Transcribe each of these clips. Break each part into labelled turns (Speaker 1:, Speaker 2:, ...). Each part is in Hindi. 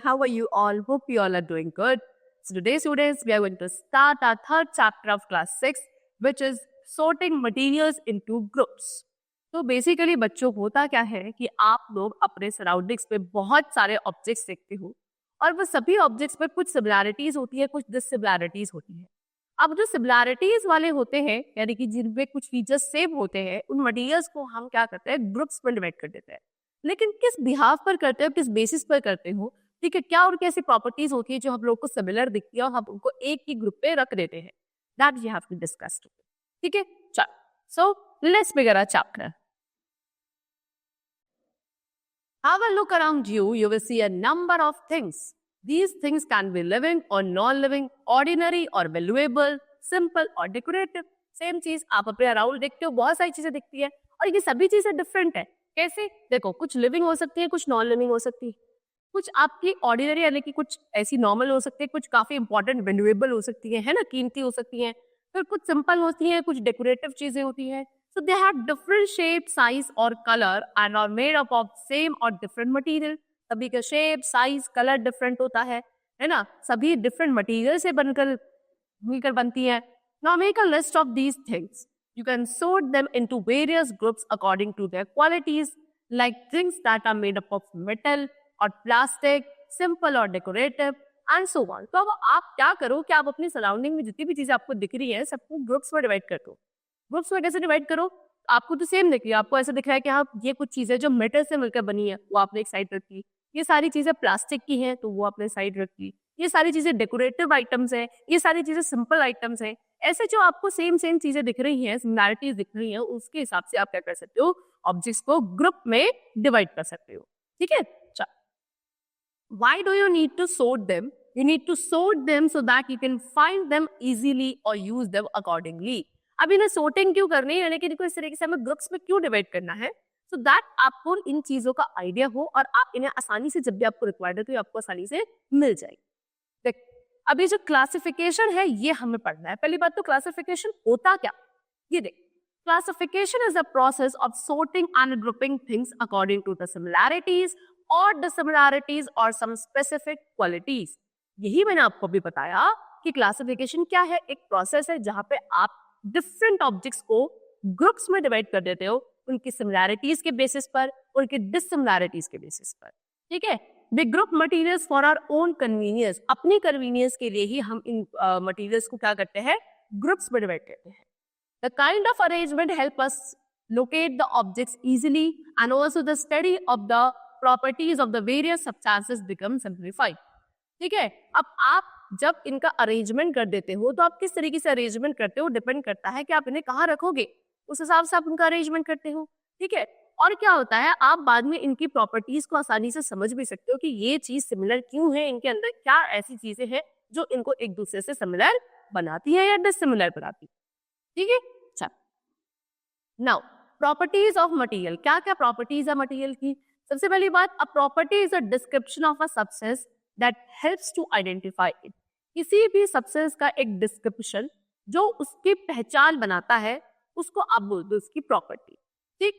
Speaker 1: how are you all? Hope you all are doing good. So today, students, we are going to start our third chapter of class 6, which is sorting materials into groups. तो बेसिकली बच्चों होता क्या है कि आप लोग अपने सराउंडिंग्स पे बहुत सारे ऑब्जेक्ट्स देखते हो और वो सभी ऑब्जेक्ट्स पे कुछ सिमिलैरिटीज होती है, कुछ डिससिमिलैरिटीज होती है। अब जो सिमिलैरिटीज वाले होते हैं, यानी कि जिनमें कुछ फीचर्स सेम होते हैं, उन मटेरियल्स को हम क्या करते हैं, ग्रुप्स में डिवाइड कर देते हैं। लेकिन किस बिहाफ पर करते हो, किस बेसिस पर करते हो, ठीक है, क्या उनकी ऐसी प्रॉपर्टीज होती है जो हम लोग को सिमिलर दिखती है और हम उनको एक ही ग्रुप पे रख देते हैं। That you have to discuss today, ठीक है। चलो, so let's begin our chapter. Have a look around you. You will see a number of things. These things can be living or non-living, ordinary or valuable, simple or decorative. Same चीज आप अपने अराउंड देखते हो, बहुत सारी चीजें दिखती है और ये सभी चीजें डिफरेंट है। कैसे? देखो, कुछ लिविंग हो सकती है, कुछ नॉन लिविंग हो सकती है, कुछ आपकी ऑर्डिनरी यानी कि कुछ ऐसी नॉर्मल हो सकती है, कुछ काफी इंपॉर्टेंट वैल्यूएबल हो सकती है ना, कीमती हो सकती है, फिर कुछ सिंपल होती है, कुछ डेकोरेटिव चीजें होती है। So they have different shape, size और color and are made up of same or different material. सभी का shape, size, color different होता है ना? सभी different material से मिलकर बनती है। Now make a list of these things. You can sort them into various groups according to their qualities, like things that are made up of metal or plastic, simple or decorative, and so on. तो अब आप क्या करो कि आप अपनी सराउंडिंग में जितनी भी चीजें आपको दिख रही है, सबको ग्रुप्स में डिवाइड कर दो। ग्रुप्स में कैसे डिवाइड करो? आपको तो सेम दिख रही है, आपको ऐसा दिख रहा है कि हाँ, ये कुछ चीजें जो मेटल से मिलकर बनी है वो आपने एक साइड रखी, ये सारी चीजें प्लास्टिक की हैं तो वो आपने साइड रखी, ये सारी चीजें डेकोरेटिव आइटम्स हैं, ये सारी चीजें सिंपल आइटम्स हैं। ऐसे जो आपको सेम चीजें दिख रही हैं, सिमिलैरिटीज दिख रही हैं, उसके हिसाब से आप क्या कर सकते हो, ऑब्जेक्ट्स को ग्रुप में डिवाइड कर सकते हो, ठीक है। Why do you need to sort them? You need to sort them so that you can find them easily or use them accordingly. अब इन्हें sorting क्यों करनी है, यानी कि इनको इस तरीके से हमें ग्रुप्स में क्यों डिवाइड करना है, so that आपको इन चीजों का आइडिया हो और आप इन्हें आसानी से जब भी आपको रिक्वायर्ड है तो आपको आसानी से मिल जाएगी। देख, अब ये जो क्लासिफिकेशन है ये हमें पढ़ना है। पहली बात तो क्लासिफिकेशन होता क्या, ये देख, classification is the process of sorting and grouping things according to the similarities और dissimilarities और some specific qualities। यही मैंने आपको भी बताया कि क्लासिफिकेशन क्या है, एक प्रोसेस है जहां पे आप डिफरेंट ऑब्जेक्ट्स को ग्रुप्स में डिवाइड कर देते हो, उनकी सिमिलैरिटीज के बेसिस पर, उनकी डिससिमिलैरिटीज के बेसिस पर, ठीक है। We group materials for our own convenience, अपनी कन्वीनियंस के लिए ही हम इन मटेरियल्स को क्या करते हैं, ग्रुप्स में डिवाइड करते हैं। The kind of arrangement help us locate the objects easily and also the study of the properties of the various substances become simplified, ठीक है। अब आप जब इनका अरेंजमेंट कर देते हो तो आप किस तरीके से अरेंजमेंट करते हो, डिपेंड करता है कि आप इन्हें कहाँ रखोगे, उस हिसाब से आप उनका अरेंजमेंट करते हो, ठीक है। और क्या होता है, आप बाद में इनकी प्रॉपर्टीज को आसानी से समझ भी सकते हो कि ये चीज सिमिलर क्यों है, इनके अंदर क्या ऐसी चीजें हैं जो इनको एक दूसरे से सिमिलर बनाती है या डिससिमिलर बनाती है, ठीक है। नाउ प्रॉपर्टीज ऑफ मटेरियल, क्या क्या प्रॉपर्टीज है मटेरियल की। सबसे पहली बात, a property is a description of a substance that helps to identify it. किसी भी सब्सटेंस का एक डिस्क्रिप्शन जो उसकी पहचान बनाता है, उसको आप बोल दो उसकी प्रॉपर्टी, ठीक।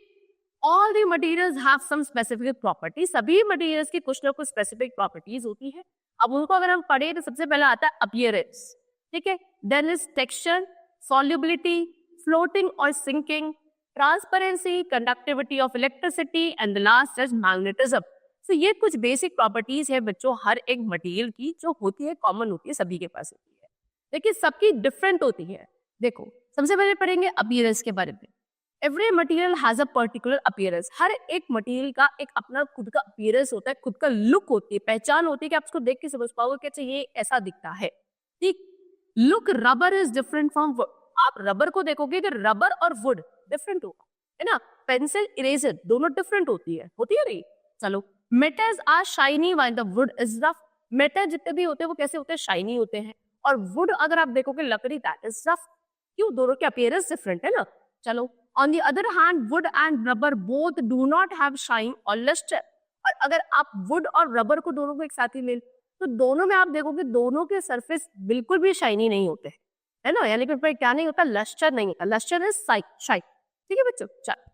Speaker 1: All the materials have some specific property, सभी मटेरियल्स की कुछ ना कुछ स्पेसिफिक प्रॉपर्टीज होती है। अब उनको अगर हम पढ़े तो सबसे पहला आता है अपीयरेंस, ठीक है, then is texture, solubility, floating और sinking, transparency, conductivity of electricity and the last is magnetism. So ये कुछ बेसिक प्रॉपर्टीज है बच्चों हर एक मटेरियल की, जो होती है कॉमन होती है, सभी के पास होती है, लेकिन सबकी डिफरेंट होती है। देखो, सबसे पहले पढ़ेंगे अपीयरेंस के बारे में। Every material has a particular appearance, हर एक मटेरियल का एक अपना खुद का अपीयरेंस होता है, खुद का लुक होती है, पहचान होती है कि आप उसको देख के समझ पाओगे कि अच्छा ये ऐसा दिखता है, ठीक। Look rubber is different from would, आप रबर को देखोगे तो रबर और वुड डिफरेंट होगा, है ना। पेंसिल, इरेजर दोनों डिफरेंट होती है नहीं। चलो, metals are shiny while the wood is rough, metal जितने भी होते हैं वो कैसे होते हैं, शाइनी होते हैं, और वुड अगर आप देखोगे लकड़ी, दैट इज रफ। क्यों, दोनों के अपीयरेंस डिफरेंट है ना। चलो, on the other hand would and rubber both do not have shine और लस्टर, और अगर आप वुड और रबर को दोनों को एक साथ ही ले तो दोनों में आप देखोगे दोनों के सरफेस बिल्कुल भी शाइनी नहीं होते हैं, है ना, यानी कि क्या नहीं होता, लस्टर नहीं होता, लस्टर इज शाइन, ठीक है बच्चों। चलो,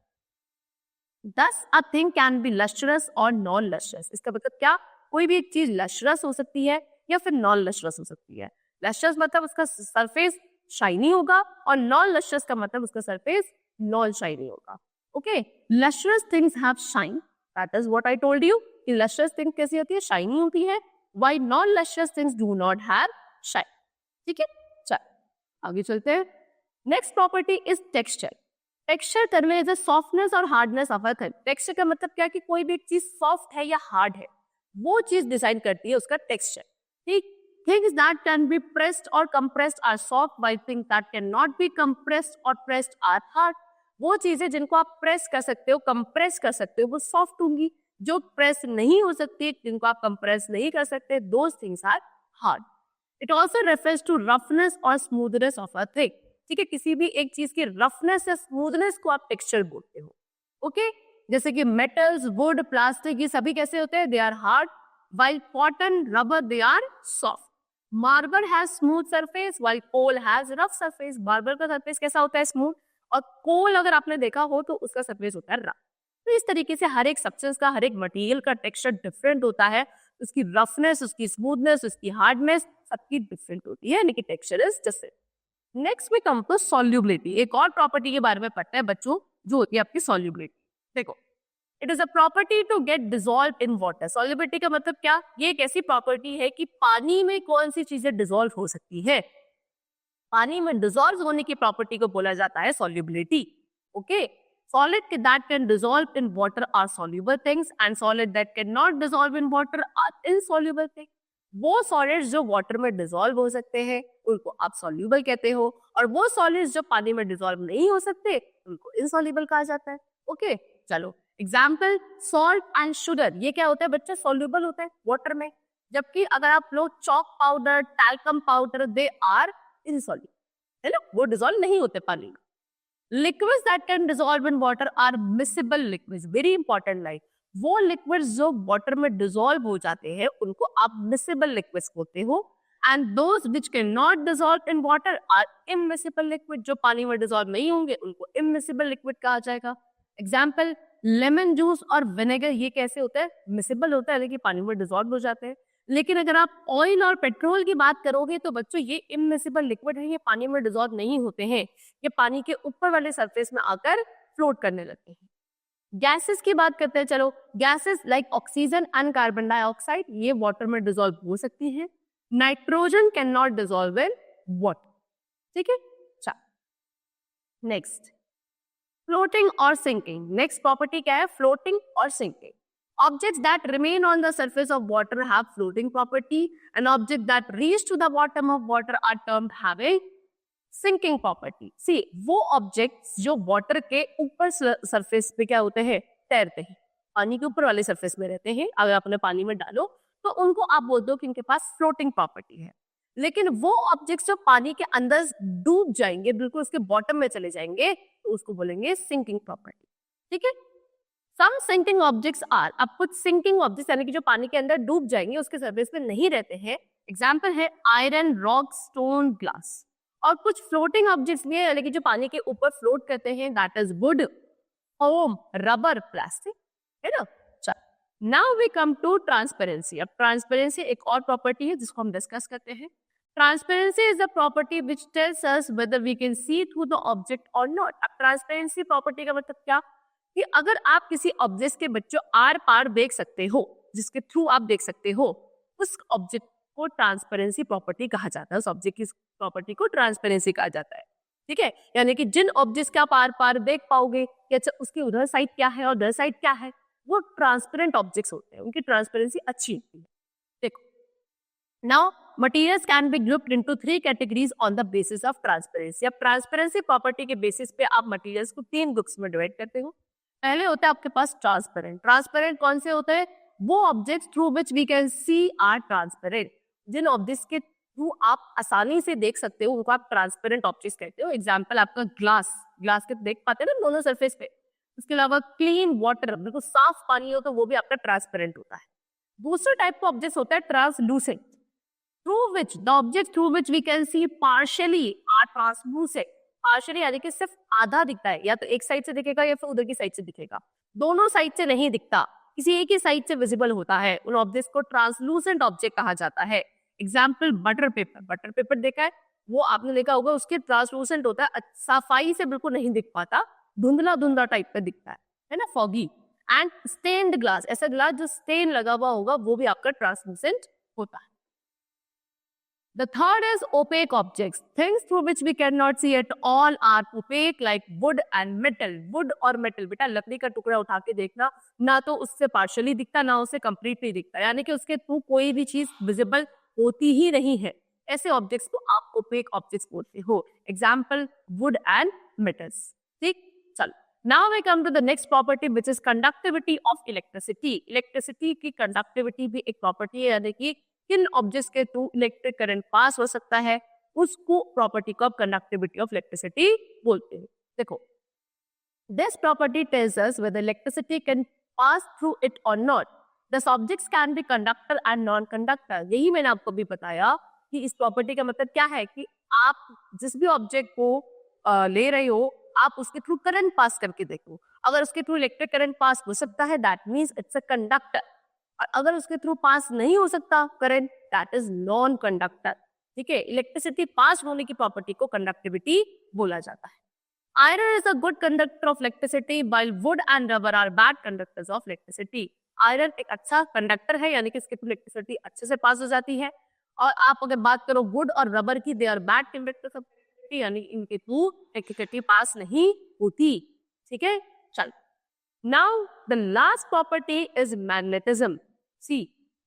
Speaker 1: Thus, a thing can be lustrous or non-lustrous. इसका मतलब क्या, कोई भी एक चीज लश्रस हो सकती है या फिर नॉन लश्रस हो सकती है। लश्रस मतलब उसका सरफेस शाइनी होगा और नॉन लश्रस का मतलब उसका सरफेस नॉन शाइनी होगा। Okay, lustrous things have shine, that is what I told you कि लश्रस थिंग कैसी होती है, शाइनी होती है, while non lustrous things do not have shine. ठीक है, चल आगे चलते हैं। Next property is texture. Texture conveys the softness और hardness of a thing. Texture का मतलब क्या है कि कोई भी एक चीज सॉफ्ट है या हार्ड है, वो चीज डिसाइड करती है उसका टेक्सचर। ठीक, things that can be pressed or compressed are soft, while things that cannot be compressed or pressed are hard. वो चीजें जिनको आप प्रेस कर सकते हो, कंप्रेस कर सकते हो, वो सॉफ्ट होंगी। जो प्रेस नहीं हो सकती, जिनको आप कंप्रेस नहीं कर सकते, those things are hard. It also refers to roughness or smoothness of a thing. ठीक है, किसी भी एक चीज की रफनेस या स्मूथनेस को आप टेक्सचर बोलते हो। ओके, जैसे कि मेटल्स, वुड, प्लास्टिक, ये सभी कैसे होते हैं, they are hard, while cotton, rubber, they are soft. Marble has smooth surface while coal has rough surface. Marble का सरफेस कैसा होता है, स्मूथ, और कोल अगर आपने देखा हो तो उसका सरफेस होता है रफ। तो इस तरीके से हर एक सब्सटेंस का, हर एक मटेरियल का टेक्सचर डिफरेंट होता है, उसकी रफनेस, उसकी स्मूथनेस, उसकी हार्डनेस सबकी डिफरेंट होती है, यानी कि टेक्सचर इज डिफरेंट। नेक्स्ट में कम टू सॉल्युबिलिटी। एक और प्रॉपर्टी के बारे में पढ़ते हैं बच्चों, जो होती है आपकी सॉल्युबिलिटी। देखो, it is a property to get dissolve in water. Solubility का मतलब क्या, ये एक ऐसी प्रॉपर्टी है कि पानी में कौन सी चीजें डिसॉल्व हो सकती है। पानी में डिसॉल्व होने की प्रॉपर्टी को बोला जाता है solubility. Okay, solid that can dissolve in water are soluble things and solid that can not dissolve in water are insoluble things. वो सॉलिड्स जो वाटर में डिसॉल्व हो सकते हैं उनको आप सॉल्युबल कहते हो, और वो सॉलिड्स जो पानी में डिसॉल्व नहीं हो सकते उनको इनसॉल्युबल कहा जाता है। ओके, चलो एग्जाम्पल, सॉल्ट एंड शुगर, ये क्या होता है बच्चे, सॉल्युबल होता है वाटर में, जबकि अगर आप लो chalk powder, talcum powder, they are insoluble, है ना, वो डिसॉल्व नहीं होते पानी में। Liquids that can dissolve in water are miscible liquids, very important line, वो लिक्विड्स जो वाटर में डिसॉल्व हो जाते हैं उनको आप मिसिबल लिक्विड्स बोलते हो, and those which can not dissolve in water are immiscible liquid, जो पानी में डिसॉल्व नहीं होंगे उनको इमिसिबल लिक्विड कहा जाएगा। एग्जाम्पल, लेमन जूस और विनेगर, ये कैसे होता है, मिसिबल होता है, लेकिन पानी में डिसॉल्व हो जाते हैं। लेकिन अगर आप ऑयल और पेट्रोल की बात करोगे तो बच्चों ये इमिसिबल लिक्विड है, ये पानी में डिसॉल्व नहीं होते हैं, ये पानी के ऊपर वाले सरफेस में आकर फ्लोट करने लगते हैं। गैसेस की बात करते हैं, चलो, gases like oxygen and carbon dioxide, ये वाटर में डिसॉल्व हो सकती हैं। Nitrogen can not dissolve in water. ठीक है, नेक्स्ट, फ्लोटिंग और सिंकिंग। नेक्स्ट प्रॉपर्टी क्या है, फ्लोटिंग और sinking. Objects that remain on the surface of water have floating property, and objects that reach to the bottom of water are termed having sinking property. See, वो objects जो water के ऊपर surface पे क्या होते हैं, तैरते हैं, पानी के ऊपर वाले surface में रहते हैं, अगर आप उन्हें पानी में डालो तो उनको आप बोलते हो कि इनके पास floating property है। लेकिन वो ऑब्जेक्ट्स जो पानी के अंदर डूब जाएंगे, बिल्कुल उसके बॉटम में चले जाएंगे, तो उसको बोलेंगे सिंकिंग प्रॉपर्टी। ठीक है, सम सिंकिंग ऑब्जेक्ट्स आर, अब कुछ सिंकिंग ऑब्जेक्ट्स यानी कि जो पानी के अंदर डूब जाएंगे, उसके सरफेस पे नहीं रहते हैं। एग्जांपल है आयरन, रॉक, स्टोन, ग्लास। और कुछ फ्लोटिंग ऑब्जेक्ट्स भी है, यानी कि जो पानी के ऊपर फ्लोट करते हैं, that is wood, foam, rubber, plastic, है ना। Now we come to transparency. अब ट्रांसपेरेंसी एक और प्रॉपर्टी है जिसको हम डिस्कस करते हैं। Transparency is the property which tells us whether we can see through the object और नॉट। अब ट्रांसपेरेंसी प्रॉपर्टी का मतलब क्या, कि अगर आप किसी ऑब्जेक्ट के बच्चों आर पार देख सकते हो, जिसके थ्रू आप देख सकते हो, उस ऑब्जेक्ट को ट्रांसपेरेंसी प्रॉपर्टी कहा जाता है, उस ऑब्जेक्ट की प्रॉपर्टी को ट्रांसपेरेंसी कहा जाता है। ठीक है, यानी कि जिन ऑब्जेक्ट्स के आप आर पार देख पाओगे कि अच्छा उसकी उधर साइड क्या है और उधर साइड क्या है, वो ट्रांसपेरेंट ऑब्जेक्ट्स होते हैं, उनकी ट्रांसपेरेंसी अच्छी होती है। देखो, now materials can be grouped into 3 categories on the basis of transparency. अब ट्रांसपेरेंसी प्रॉपर्टी के बेसिस पे आप मटेरियल्स को 3 ग्रुप्स में डिवाइड करते हो। पहले होता है आपके पास ट्रांसपेरेंट। ट्रांसपेरेंट कौन से होते हैं, वो objects through which we can see are transparent, जिन ऑब्जेक्ट्स के थ्रू आप आसानी से देख सकते हो उनको आप ट्रांसपेरेंट ऑब्जेक्ट्स कहते हो। एग्जांपल आपका ग्लास, ग्लास के देख पाते हैं ना दोनों सरफेस पे। उसके अलावा क्लीन वाटर, बिल्कुल साफ पानी हो तो वो भी आपका ट्रांसपेरेंट होता है। दूसरा टाइप का ऑब्जेक्ट होता है translucent, through which the object through which we can see partially are translucent. Partially यानी कि सिर्फ आधा दिखता है, या तो एक साइड से दिखेगा या फिर उधर की साइड से दिखेगा, दोनों साइड से नहीं दिखता। किसी एक ही साइड से विजिबल होता है, उन ऑब्जेक्ट्स को ट्रांसलूसेंट ऑब्जेक्ट कहा जाता है। Example butter paper, butter paper देखा है, वो आपने देखा होगा उसके ट्रांसलूसेंट होता है, सफाई से बिल्कुल नहीं दिख पाता, धुंधला धुंधला टाइप का दिखता है ना, फॉगी। एंड स्टेन्ड ग्लास, ऐसा ग्लास जो स्टेन लगा हुआ होगा वो भी आपका ट्रांसलूसेंट होता है। The third is opaque objects. Things through which we cannot see at all are opaque like wood and metal. Wood और metal, बेटा लकड़ी का टुकड़ा उठा के देखना, ना तो उससे partially दिखता ना उससे completely दिखता, यानी कि उसके थ्रू कोई भी चीज visible होती ही नहीं है। ऐसे ऑब्जेक्ट्स को आप opaque objects बोलते हो। Example wood and metals. ठीक, चलो। Now we come to the next property which is conductivity of electricity. Electricity की conductivity भी एक property है, यानी कि किन ऑब्जेक्ट्स के थ्रू इलेक्ट्रिक करंट पास हो सकता है, उसको प्रॉपर्टी को आप कंडक्टिविटी ऑफ इलेक्ट्रिसिटी बोलते हैं। देखो, this property tells us whether electricity can pass through it और not. This objects can be conductor and non conductor. यही मैंने आपको भी बताया कि इस प्रॉपर्टी का मतलब क्या है कि आप जिस भी ऑब्जेक्ट को ले रहे हो, आप उसके थ्रू करंट पास करके देखो। अगर उसके थ्रू इलेक्ट्रिक करंट पास हो सकता है, that means it's a conductor. अगर उसके थ्रू पास नहीं हो सकता current, that is non conductor. ठीक है, इलेक्ट्रिसिटी पास होने की प्रॉपर्टी को कंडक्टिविटी बोला जाता है। Iron is a good conductor of electricity while wood and rubber are bad conductors of electricity. Iron एक अच्छा कंडक्टर है, यानी कि इसके थ्रू इलेक्ट्रिसिटी अच्छे से पास हो जाती है। और आप अगर बात करो वुड और रबर की, they are bad conductors of electricity, यानी इनके थ्रू इलेक्ट्रिसिटी पास नहीं होती। ठीक है, चल। Now the last property is magnetism. See,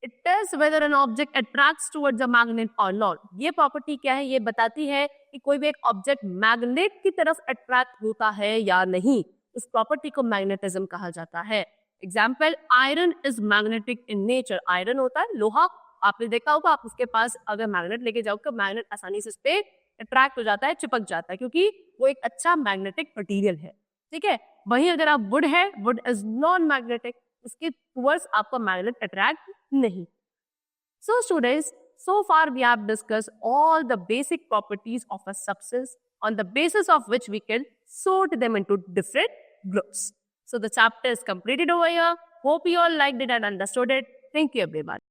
Speaker 1: it tells whether an object attracts towards a magnet or not. ये प्रॉपर्टी क्या है? ये बताती है कि कोई भी एक ऑब्जेक्ट मैग्नेट की तरफ अट्रैक्ट होता है या नहीं। उस प्रॉपर्टी को मैग्नेटिज्म कहा जाता है। Example, iron is magnetic in nature. Iron होता है लोहा, आपने देखा होगा, आप उसके पास अगर मैग्नेट लेके जाओगे तो मैग्नेट आसानी से उस पर अट्रैक्ट हो जाता है, चिपक जाता है, क्योंकि वो एक अच्छा मैग्नेटिक मटीरियल है। ठीक है, वहीं अगर आप वुड है, वुड इज नॉन मैग्नेटिक, उसके टुवर्ड्स आपका मैग्नेट अट्रैक्ट नहीं। So students, so far we have discussed all the basic properties of a substance on the basis of which we can sort them into different groups. So the chapter is completed over here. Hope you all liked it and understood it. Thank you everyone.